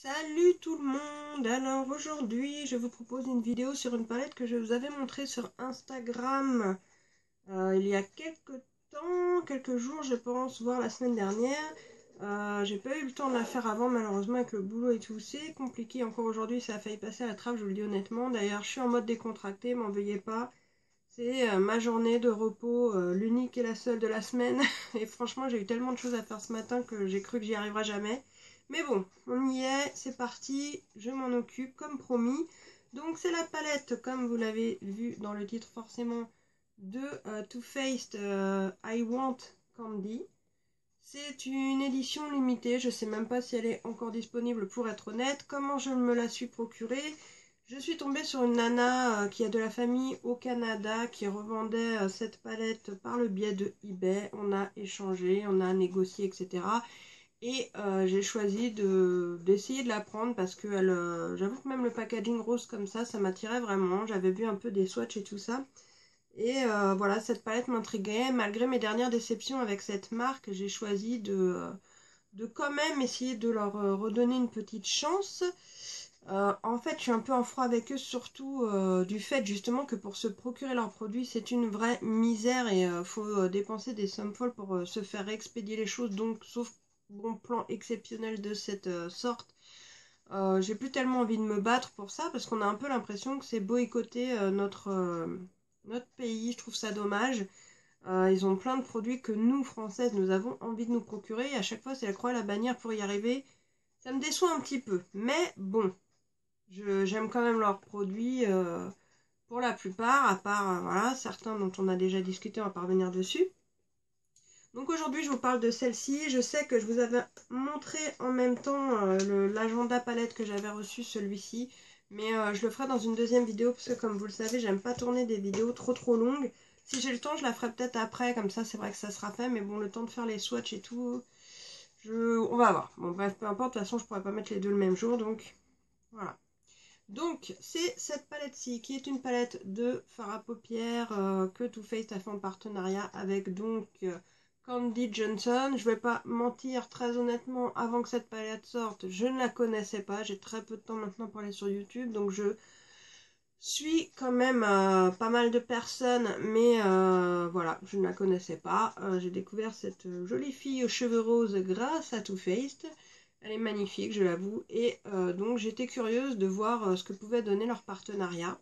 Salut tout le monde. Alors aujourd'hui je vous propose une vidéo sur une palette que je vous avais montrée sur Instagram il y a quelques jours je pense, voire la semaine dernière. J'ai pas eu le temps de la faire avant malheureusement avec le boulot et tout, c'est compliqué encore aujourd'hui, ça a failli passer à la trappe, je vous le dis honnêtement. D'ailleurs je suis en mode décontracté, m'en veuillez pas. C'est ma journée de repos, l'unique et la seule de la semaine. Et franchement, j'ai eu tellement de choses à faire ce matin que j'ai cru que j'y arriverai jamais. Mais bon, on y est, c'est parti, je m'en occupe comme promis. Donc c'est la palette, comme vous l'avez vu dans le titre forcément, de Too Faced I Want Candy. C'est une édition limitée, je sais même pas si elle est encore disponible pour être honnête. Comment je me la suis procurée? Je suis tombée sur une nana qui a de la famille au Canada qui revendait cette palette par le biais de eBay. On a échangé, on a négocié, etc. Et j'ai choisi d'essayer de la prendre parce que j'avoue que même le packaging rose comme ça m'attirait vraiment. J'avais vu un peu des swatchs et tout ça. Et voilà, cette palette m'intriguait. Malgré mes dernières déceptions avec cette marque, j'ai choisi de quand même essayer de leur redonner une petite chance. En fait, je suis un peu en froid avec eux, surtout du fait justement que pour se procurer leurs produits, c'est une vraie misère et faut dépenser des sommes folles pour se faire expédier les choses. Donc, sauf bon plan exceptionnel de cette sorte, j'ai plus tellement envie de me battre pour ça parce qu'on a un peu l'impression que c'est boycotter notre pays. Je trouve ça dommage. Ils ont plein de produits que nous, Françaises, nous avons envie de nous procurer. Et à chaque fois, c'est la croix et la bannière pour y arriver. Ça me déçoit un petit peu. Mais bon, j'aime quand même leurs produits pour la plupart, à part voilà, certains dont on a déjà discuté, on va pas revenir dessus. Donc aujourd'hui je vous parle de celle-ci. Je sais que je vous avais montré en même temps l'agenda palette que j'avais reçu, celui-ci. Mais je le ferai dans une deuxième vidéo parce que comme vous le savez, j'aime pas tourner des vidéos trop longues. Si j'ai le temps, je la ferai peut-être après, comme ça c'est vrai que ça sera fait. Mais bon, le temps de faire les swatchs et tout, on va voir. Bon bref, peu importe, de toute façon je pourrais pas mettre les deux le même jour, donc voilà. Donc, c'est cette palette-ci qui est une palette de fard à paupières que Too Faced a fait en partenariat avec donc Candy Johnson. Je vais pas mentir, très honnêtement, avant que cette palette sorte, je ne la connaissais pas. J'ai très peu de temps maintenant pour aller sur YouTube, donc je suis quand même pas mal de personnes, mais voilà, je ne la connaissais pas. J'ai découvert cette jolie fille aux cheveux roses grâce à Too Faced. Elle est magnifique, je l'avoue, et donc j'étais curieuse de voir ce que pouvait donner leur partenariat.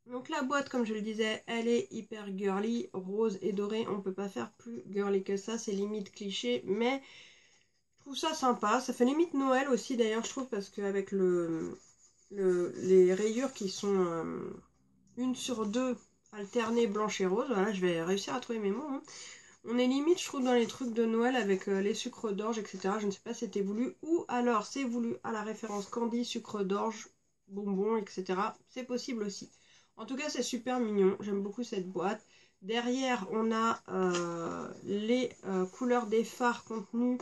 Donc la boîte, comme je le disais, elle est hyper girly, rose et dorée, on peut pas faire plus girly que ça, c'est limite cliché, mais je trouve ça sympa. Ça fait limite Noël aussi d'ailleurs, je trouve, parce qu'avec les rayures qui sont une sur deux alternées blanche et rose, voilà, je vais réussir à trouver mes mots, hein. On est limite, je trouve, dans les trucs de Noël avec les sucres d'orge, etc. Je ne sais pas si c'était voulu ou alors c'est voulu à la référence candy, sucre d'orge, bonbons, etc. C'est possible aussi. En tout cas, c'est super mignon. J'aime beaucoup cette boîte. Derrière, on a les couleurs des fards contenus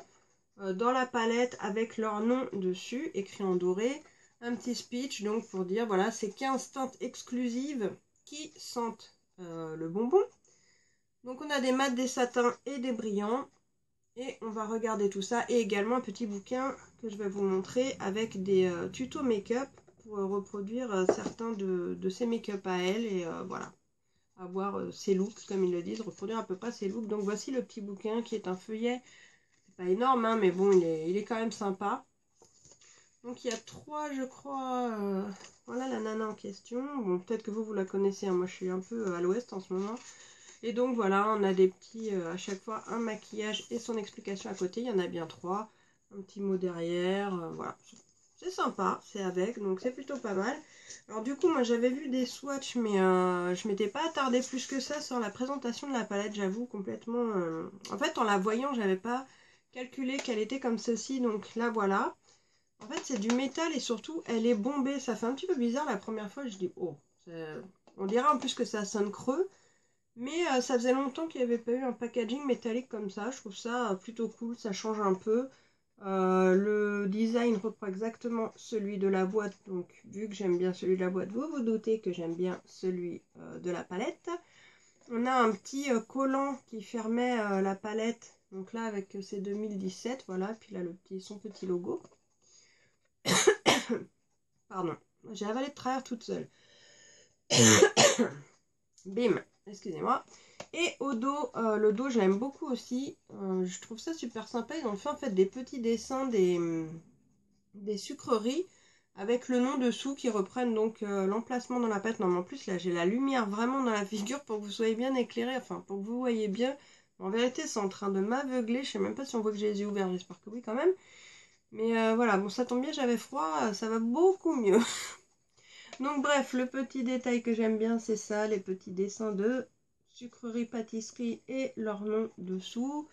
dans la palette avec leur nom dessus, écrit en doré. Un petit speech, donc pour dire, voilà, c'est 15 teintes exclusives qui sentent le bonbon. Donc on a des mats, des satins et des brillants. Et on va regarder tout ça. Et également un petit bouquin que je vais vous montrer avec des tutos make-up pour reproduire certains de ses make-up à elle. Et voilà, avoir ses looks comme ils le disent, reproduire à peu près ses looks. Donc voici le petit bouquin qui est un feuillet. C'est pas énorme, hein, mais bon, il est quand même sympa. Donc il y a trois, je crois. Voilà la nana en question. Bon, peut-être que vous la connaissez, hein. Moi je suis un peu à l'ouest en ce moment. Et donc voilà, on a des petits, à chaque fois, un maquillage et son explication à côté. Il y en a bien trois. Un petit mot derrière, voilà. C'est sympa, c'est avec, donc c'est plutôt pas mal. Alors du coup, moi j'avais vu des swatchs, mais je m'étais pas attardée plus que ça sur la présentation de la palette, j'avoue, complètement. En fait, en la voyant, j'avais pas calculé qu'elle était comme ceci, donc là voilà. En fait, c'est du métal et surtout, elle est bombée. Ça fait un petit peu bizarre la première fois, je dis, oh, on dirait en plus que ça sonne creux. Mais ça faisait longtemps qu'il n'y avait pas eu un packaging métallique comme ça. Je trouve ça plutôt cool, ça change un peu. Le design reprend exactement celui de la boîte. Donc vu que j'aime bien celui de la boîte, vous vous doutez que j'aime bien celui de la palette. On a un petit collant qui fermait la palette. Donc là avec c'est 2017, voilà. Puis là son petit logo. Pardon, j'ai avalé de travers toute seule. Bim, excusez-moi. Et au dos, le dos je l'aime beaucoup aussi. Je trouve ça super sympa. Ils ont fait en fait des petits dessins des sucreries avec le nom dessous qui reprennent donc l'emplacement dans la palette. Non mais en plus là j'ai la lumière vraiment dans la figure pour que vous soyez bien éclairés, enfin pour que vous voyez bien. En vérité c'est en train de m'aveugler, je sais même pas si on voit que j'ai les yeux ouverts, j'espère que oui quand même. Mais voilà, bon ça tombe bien, j'avais froid, ça va beaucoup mieux. Donc bref, le petit détail que j'aime bien c'est ça, les petits dessins de sucrerie, pâtisserie et leur nom dessous.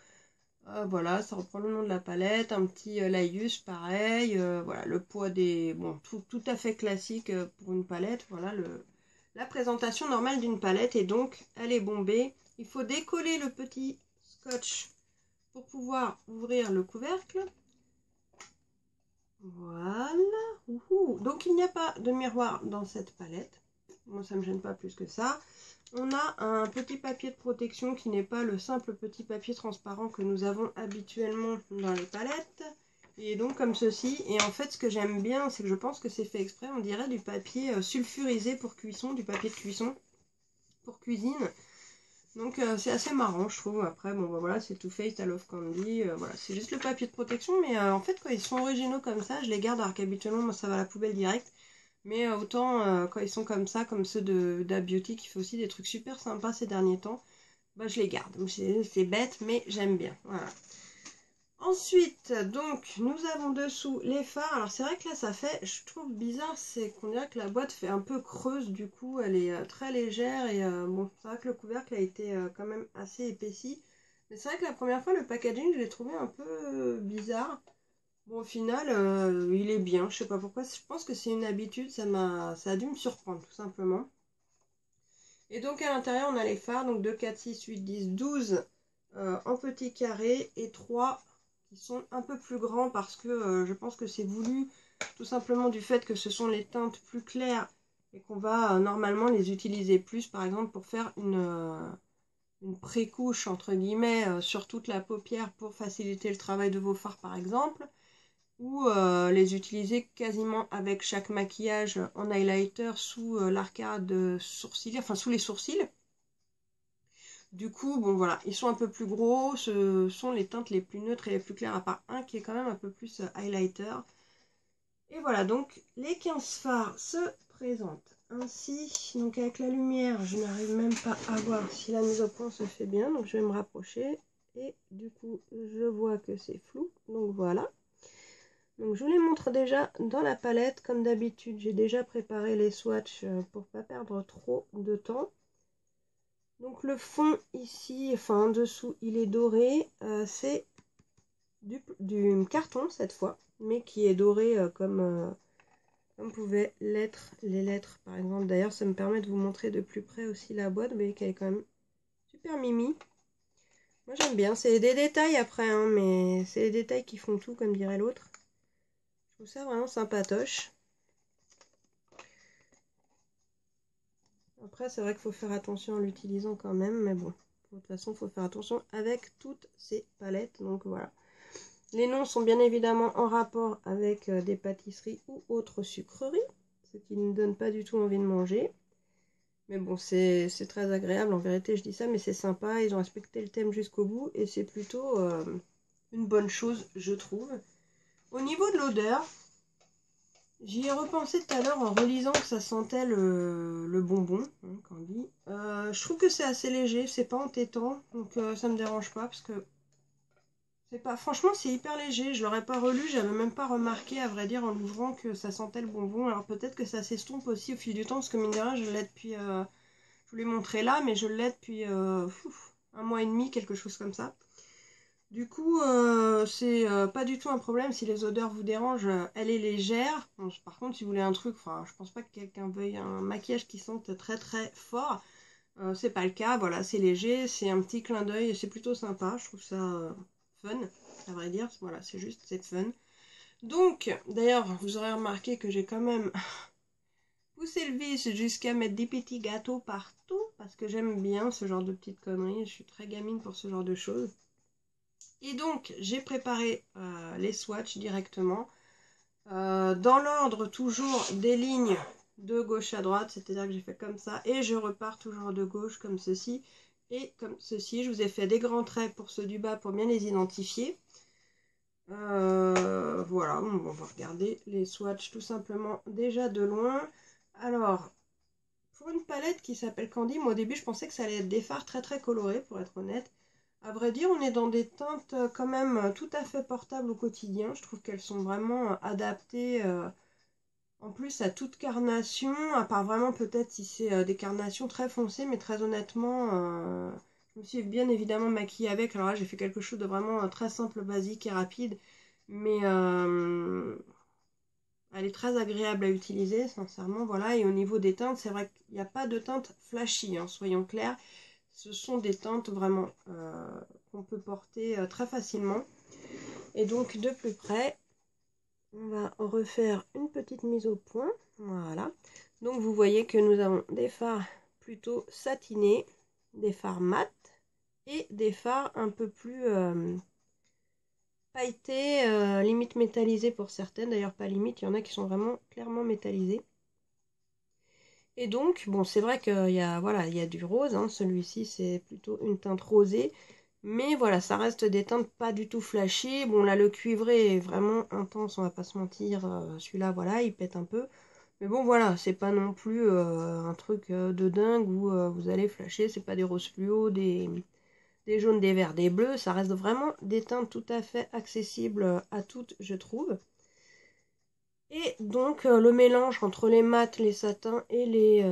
Voilà, ça reprend le nom de la palette, un petit laïus pareil, voilà, le poids des... Bon, tout à fait classique pour une palette, voilà, la présentation normale d'une palette, et donc elle est bombée. Il faut décoller le petit scotch pour pouvoir ouvrir le couvercle. Voilà, ouhou. Donc il n'y a pas de miroir dans cette palette, moi ça me gêne pas plus que ça. On a un petit papier de protection qui n'est pas le simple petit papier transparent que nous avons habituellement dans les palettes. Il est donc comme ceci. Et en fait, ce que j'aime bien, c'est que je pense que c'est fait exprès. On dirait du papier sulfurisé pour cuisson, du papier de cuisson pour cuisine. Donc c'est assez marrant, je trouve. Après, bon, bah, voilà, c'est Too Faced I Love Candy. Voilà, c'est juste le papier de protection. Mais en fait, quand ils sont originaux comme ça, je les garde alors qu'habituellement, moi, ça va à la poubelle direct. Mais autant quand ils sont comme ça, comme ceux d'Abeauty qui fait aussi des trucs super sympas ces derniers temps, bah je les garde. C'est bête, mais j'aime bien. Voilà. Ensuite, donc, nous avons dessous les fards. Alors c'est vrai que là, ça fait, je trouve bizarre, c'est qu'on dirait que la boîte fait un peu creuse, du coup, elle est très légère. Et bon, c'est vrai que le couvercle a été quand même assez épaissi. Mais c'est vrai que la première fois, le packaging, je l'ai trouvé un peu bizarre. Bon, au final, il est bien. Je sais pas pourquoi. Je pense que c'est une habitude. Ça a dû me surprendre, tout simplement. Et donc, à l'intérieur, on a les fards. Donc, 2, 4, 6, 8, 10, 12 en petits carrés. Et 3 qui sont un peu plus grands parce que je pense que c'est voulu. Tout simplement du fait que ce sont les teintes plus claires. Et qu'on va normalement les utiliser plus. Par exemple, pour faire une pré-couche, entre guillemets, sur toute la paupière pour faciliter le travail de vos fards, par exemple. Ou les utiliser quasiment avec chaque maquillage en highlighter sous l'arcade sourcilière, enfin sous les sourcils. Du coup, bon voilà, ils sont un peu plus gros, ce sont les teintes les plus neutres et les plus claires, à part un qui est quand même un peu plus highlighter. Et voilà, donc les 15 fards se présentent ainsi. Donc avec la lumière, je n'arrive même pas à voir si la mise au point se fait bien, donc je vais me rapprocher. Et du coup, je vois que c'est flou, donc voilà. Donc je vous les montre déjà dans la palette. Comme d'habitude, j'ai déjà préparé les swatchs pour pas perdre trop de temps. Donc le fond ici, enfin en dessous, il est doré. C'est du carton cette fois, mais qui est doré comme pouvaient l'être les lettres par exemple. D'ailleurs, ça me permet de vous montrer de plus près aussi la boîte. Vous voyez qu'elle est quand même super mimi. Moi j'aime bien. C'est des détails après, hein, mais c'est les détails qui font tout, comme dirait l'autre. Je trouve ça vraiment sympatoche. Après, c'est vrai qu'il faut faire attention en l'utilisant quand même, mais bon, de toute façon, il faut faire attention avec toutes ces palettes, donc voilà. Les noms sont bien évidemment en rapport avec des pâtisseries ou autres sucreries, ce qui ne donne pas du tout envie de manger. Mais bon, c'est très agréable, en vérité, je dis ça, mais c'est sympa, ils ont respecté le thème jusqu'au bout, et c'est plutôt une bonne chose, je trouve. Au niveau de l'odeur, j'y ai repensé tout à l'heure en relisant que ça sentait le bonbon, hein, Candy. Je trouve que c'est assez léger, c'est pas entêtant, donc ça me dérange pas parce que c'est pas. Franchement, c'est hyper léger. Je l'aurais pas relu, j'avais même pas remarqué, à vrai dire, en l'ouvrant que ça sentait le bonbon. Alors peut-être que ça s'estompe aussi au fil du temps, parce que mine de rien, je l'ai depuis. Je vous l'ai montré là, mais je l'ai depuis un mois et demi, quelque chose comme ça. Du coup, c'est pas du tout un problème si les odeurs vous dérangent. Elle est légère. Bon, par contre, si vous voulez un truc, enfin, je pense pas que quelqu'un veuille un maquillage qui sente très très fort. C'est pas le cas. Voilà, c'est léger, c'est un petit clin d'œil et c'est plutôt sympa. Je trouve ça fun, à vrai dire. Voilà, c'est juste, c'est fun. Donc, d'ailleurs, vous aurez remarqué que j'ai quand même poussé le vis jusqu'à mettre des petits gâteaux partout parce que j'aime bien ce genre de petites conneries. Je suis très gamine pour ce genre de choses. Et donc, j'ai préparé les swatchs directement. Dans l'ordre toujours des lignes de gauche à droite, c'est-à-dire que j'ai fait comme ça, et je repars toujours de gauche comme ceci, et comme ceci. Je vous ai fait des grands traits pour ceux du bas pour bien les identifier. Voilà, on va regarder les swatchs tout simplement déjà de loin. Alors, pour une palette qui s'appelle Candy, moi au début je pensais que ça allait être des fards très très colorés, pour être honnête. À vrai dire, on est dans des teintes quand même tout à fait portables au quotidien. Je trouve qu'elles sont vraiment adaptées en plus à toute carnation, à part vraiment peut-être si c'est des carnations très foncées, mais très honnêtement, je me suis bien évidemment maquillée avec. Alors là, j'ai fait quelque chose de vraiment très simple, basique et rapide, mais elle est très agréable à utiliser, sincèrement, voilà. Et au niveau des teintes, c'est vrai qu'il n'y a pas de teinte flashy, hein, soyons clairs. Ce sont des teintes vraiment qu'on peut porter très facilement. Et donc, de plus près, on va refaire une petite mise au point. Voilà. Donc, vous voyez que nous avons des fards plutôt satinés, des fards mat et des fards un peu plus pailletés, limite métallisés pour certaines. D'ailleurs, pas limite, il y en a qui sont vraiment clairement métallisés. Et donc, bon, c'est vrai qu'il y a, voilà, il y a du rose, hein. Celui-ci, c'est plutôt une teinte rosée. Mais voilà, ça reste des teintes pas du tout flashy. Bon, là, le cuivré est vraiment intense, on va pas se mentir. Celui-là, voilà, il pète un peu. Mais bon, voilà, c'est pas non plus un truc de dingue où vous allez flasher. C'est pas des roses fluo, des jaunes, des verts, des bleus. Ça reste vraiment des teintes tout à fait accessibles à toutes, je trouve. Et donc le mélange entre les mats, les satins et les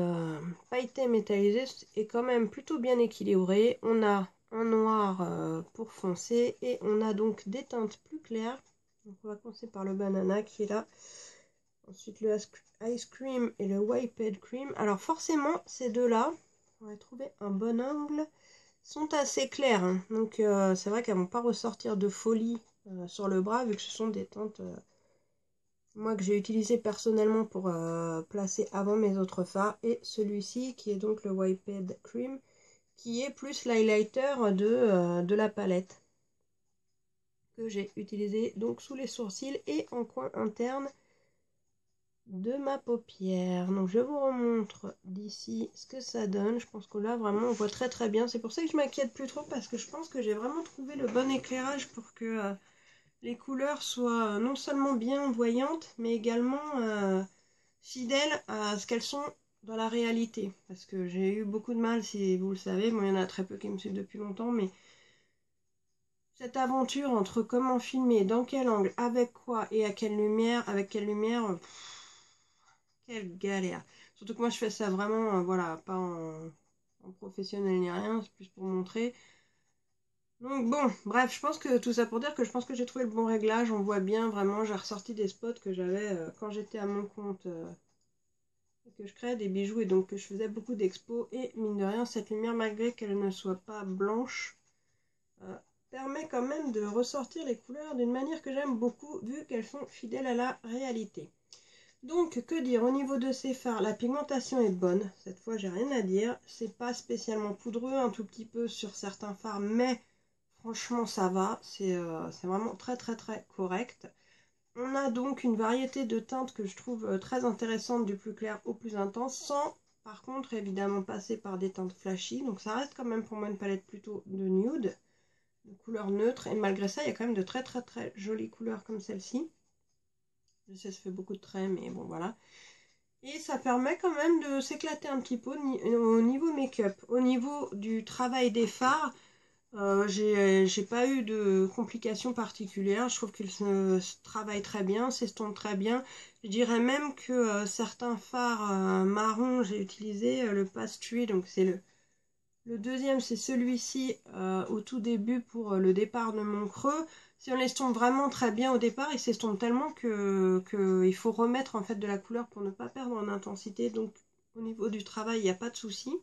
pailletés métallisés est quand même plutôt bien équilibré. On a un noir pour foncer et on a donc des teintes plus claires. Donc on va commencer par le banana qui est là. Ensuite le ice cream et le whipped cream. Alors forcément ces deux-là, on va trouver un bon angle, sont assez clairs, hein. Donc c'est vrai qu'elles ne vont pas ressortir de folie sur le bras vu que ce sont des teintes... moi que j'ai utilisé personnellement pour placer avant mes autres fards, et celui-ci qui est donc le Whipped Cream, qui est plus l'highlighter de la palette que j'ai utilisé donc sous les sourcils et en coin interne de ma paupière. Donc je vous remontre d'ici ce que ça donne. Je pense que là vraiment on voit très très bien. C'est pour ça que je m'inquiète plus trop, parce que je pense que j'ai vraiment trouvé le bon éclairage pour que les couleurs soient non seulement bien voyantes, mais également fidèles à ce qu'elles sont dans la réalité. Parce que j'ai eu beaucoup de mal, si vous le savez, bon, il y en a très peu qui me suivent depuis longtemps, mais cette aventure entre comment filmer, dans quel angle, avec quoi et à quelle lumière, avec quelle lumière, quelle galère. Surtout que moi je fais ça vraiment, voilà, pas en professionnel ni rien, c'est plus pour montrer. Donc bon, bref, je pense que tout ça pour dire que je pense que j'ai trouvé le bon réglage. On voit bien vraiment, j'ai ressorti des spots que j'avais quand j'étais à mon compte, que je créais des bijoux et donc que je faisais beaucoup d'expos. Et mine de rien, cette lumière, malgré qu'elle ne soit pas blanche, euh, permet quand même de ressortir les couleurs d'une manière que j'aime beaucoup, vu qu'elles sont fidèles à la réalité. Donc, que dire, au niveau de ces fards, la pigmentation est bonne. Cette fois, j'ai rien à dire. C'est pas spécialement poudreux, un tout petit peu sur certains fards, mais franchement, ça va. C'est vraiment très très très correct. On a donc une variété de teintes que je trouve très intéressante, du plus clair au plus intense, sans par contre évidemment passer par des teintes flashy. Donc ça reste quand même pour moi une palette plutôt de nude, de couleurs neutres. Et malgré ça, il y a quand même de très très très jolies couleurs comme celle-ci. Je sais, ça fait beaucoup de traits, mais bon voilà. Et ça permet quand même de s'éclater un petit peu au niveau make-up. Au niveau du travail des fards, j'ai pas eu de complications particulières. Je trouve qu'ils se travaillent très bien, s'estompent très bien. Je dirais même que certains fards marrons, j'ai utilisé le Pastry, donc c'est le deuxième, c'est celui-ci au tout début pour le départ de mon creux. Si on l'estompe vraiment très bien au départ, il s'estompe tellement que il faut remettre en fait de la couleur pour ne pas perdre en intensité. Donc au niveau du travail, il n'y a pas de souci.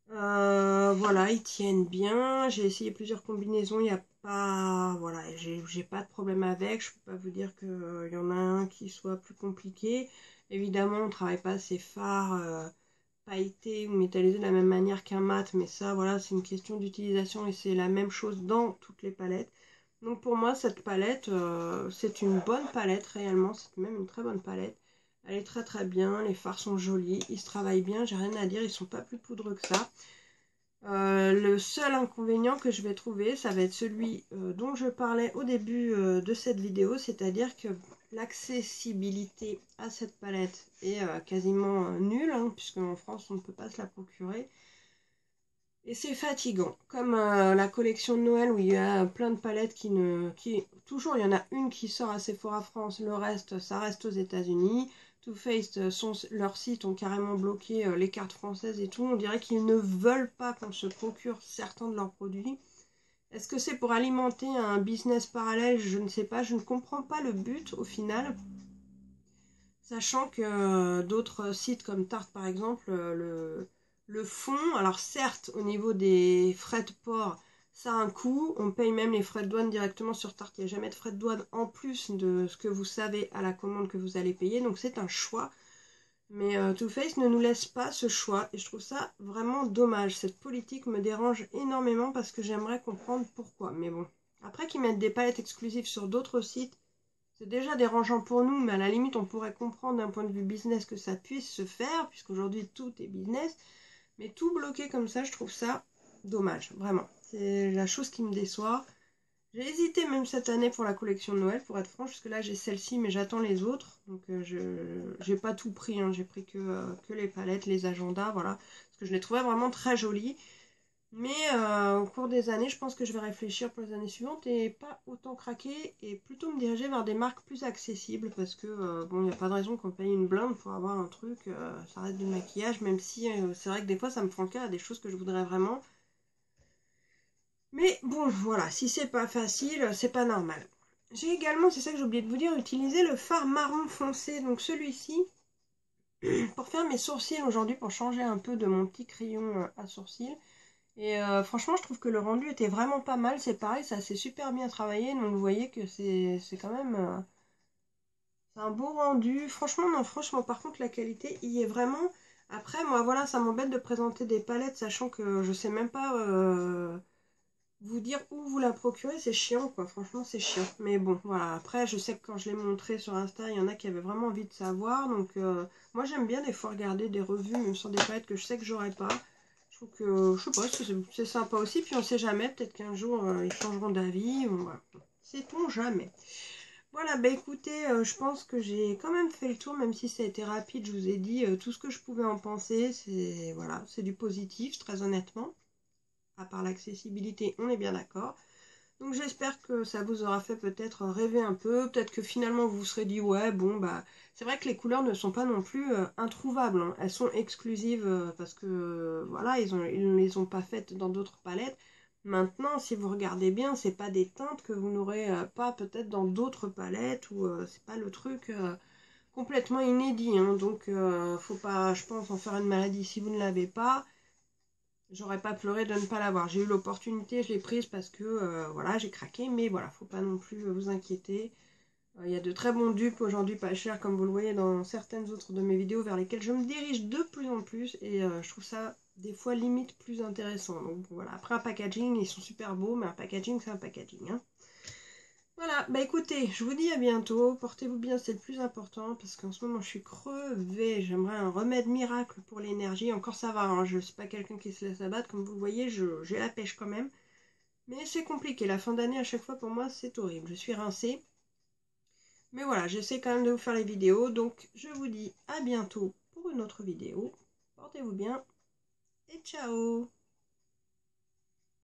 Voilà, ils tiennent bien. J'ai essayé plusieurs combinaisons, il n'y a pas, voilà, j'ai pas de problème avec. Je peux pas vous dire qu'il y en a un qui soit plus compliqué. Évidemment, on ne travaille pas ces fards pailletés ou métallisés de la même manière qu'un mat, mais ça, voilà, c'est une question d'utilisation et c'est la même chose dans toutes les palettes. Donc pour moi, cette palette, c'est une bonne palette réellement, c'est même une très bonne palette. Elle est très très bien, les fards sont jolis, ils se travaillent bien, j'ai rien à dire, ils sont pas plus poudreux que ça. Le seul inconvénient que je vais trouver, ça va être celui dont je parlais au début de cette vidéo, c'est-à-dire que l'accessibilité à cette palette est quasiment nulle, hein, puisque en France on ne peut pas se la procurer. Et c'est fatigant, comme la collection de Noël où il y a plein de palettes toujours il y en a une qui sort à Sephora France, le reste ça reste aux États-Unis. Too Faced, leurs sites ont carrément bloqué les cartes françaises et tout. On dirait qu'ils ne veulent pas qu'on se procure certains de leurs produits. Est-ce que c'est pour alimenter un business parallèle? Je ne sais pas, je ne comprends pas le but au final. Sachant que d'autres sites comme Tarte par exemple le font. Alors certes, au niveau des frais de port, ça a un coût. On paye même les frais de douane directement sur Tarte. Il n'y a jamais de frais de douane en plus de ce que vous savez à la commande que vous allez payer. Donc c'est un choix. Mais Too Faced ne nous laisse pas ce choix. Et je trouve ça vraiment dommage. Cette politique me dérange énormément parce que j'aimerais comprendre pourquoi. Mais bon. Après qu'ils mettent des palettes exclusives sur d'autres sites, c'est déjà dérangeant pour nous, mais à la limite, on pourrait comprendre d'un point de vue business que ça puisse se faire, puisqu'aujourd'hui, tout est business. Mais tout bloqué comme ça, je trouve ça dommage, vraiment. C'est la chose qui me déçoit. J'ai hésité même cette année pour la collection de Noël, pour être franche, parce que là, j'ai celle-ci, mais j'attends les autres. Donc, j'ai pas tout pris, hein. J'ai pris que les palettes, les agendas, voilà. Parce que je les trouvais vraiment très jolies. Mais au cours des années, je pense que je vais réfléchir pour les années suivantes et pas autant craquer et plutôt me diriger vers des marques plus accessibles parce que bon, il n'y a pas de raison qu'on paye une blinde pour avoir un truc, ça reste du maquillage, même si c'est vrai que des fois ça me prend le cas à des choses que je voudrais vraiment. Mais bon, voilà, si c'est pas facile, c'est pas normal. J'ai également, c'est ça que j'ai oublié de vous dire, utilisé le fard marron foncé, donc celui-ci, pour faire mes sourcils aujourd'hui, pour changer un peu de mon petit crayon à sourcils. Et franchement, je trouve que le rendu était vraiment pas mal. C'est pareil, ça s'est super bien travaillé. Donc vous voyez que c'est quand même c'est un beau rendu. Franchement, non, franchement, par contre, la qualité y est vraiment. Après, moi, voilà, ça m'embête de présenter des palettes, sachant que je sais même pas vous dire où vous la procurez. C'est chiant, quoi. Franchement, c'est chiant. Mais bon, voilà. Après, je sais que quand je l'ai montré sur Insta, il y en a qui avaient vraiment envie de savoir. Donc, moi, j'aime bien des fois regarder des revues, même sur des palettes que je sais que j'aurais pas. Je trouve que, je sais pas, c'est sympa aussi. Puis on sait jamais, peut-être qu'un jour, ils changeront d'avis. Voilà. Sait-on jamais. Voilà, bah écoutez, je pense que j'ai quand même fait le tour, même si ça a été rapide. Je vous ai dit tout ce que je pouvais en penser. C'est voilà, c'est du positif, très honnêtement. À part l'accessibilité, on est bien d'accord. Donc j'espère que ça vous aura fait peut-être rêver un peu, peut-être que finalement vous vous serez dit ouais bon bah c'est vrai que les couleurs ne sont pas non plus introuvables, hein. Elles sont exclusives parce que voilà ils ne les ont pas faites dans d'autres palettes. Maintenant si vous regardez bien c'est pas des teintes que vous n'aurez pas peut-être dans d'autres palettes ou c'est pas le truc complètement inédit, hein. Donc faut pas je pense en faire une maladie si vous ne l'avez pas. J'aurais pas pleuré de ne pas l'avoir. J'ai eu l'opportunité, je l'ai prise parce que voilà, j'ai craqué, mais voilà, faut pas non plus vous inquiéter. Il y a de très bons dupes aujourd'hui, pas chers, comme vous le voyez dans certaines autres de mes vidéos vers lesquelles je me dirige de plus en plus et je trouve ça des fois limite plus intéressant. Donc voilà, après un packaging, ils sont super beaux, mais un packaging, c'est un packaging, hein. Voilà, bah écoutez, je vous dis à bientôt, portez-vous bien, c'est le plus important, parce qu'en ce moment je suis crevée, j'aimerais un remède miracle pour l'énergie, encore ça va, hein, je ne suis pas quelqu'un qui se laisse abattre, comme vous le voyez, j'ai la pêche quand même, mais c'est compliqué, la fin d'année à chaque fois pour moi c'est horrible, je suis rincée, mais voilà, j'essaie quand même de vous faire les vidéos, donc je vous dis à bientôt pour une autre vidéo, portez-vous bien, et ciao!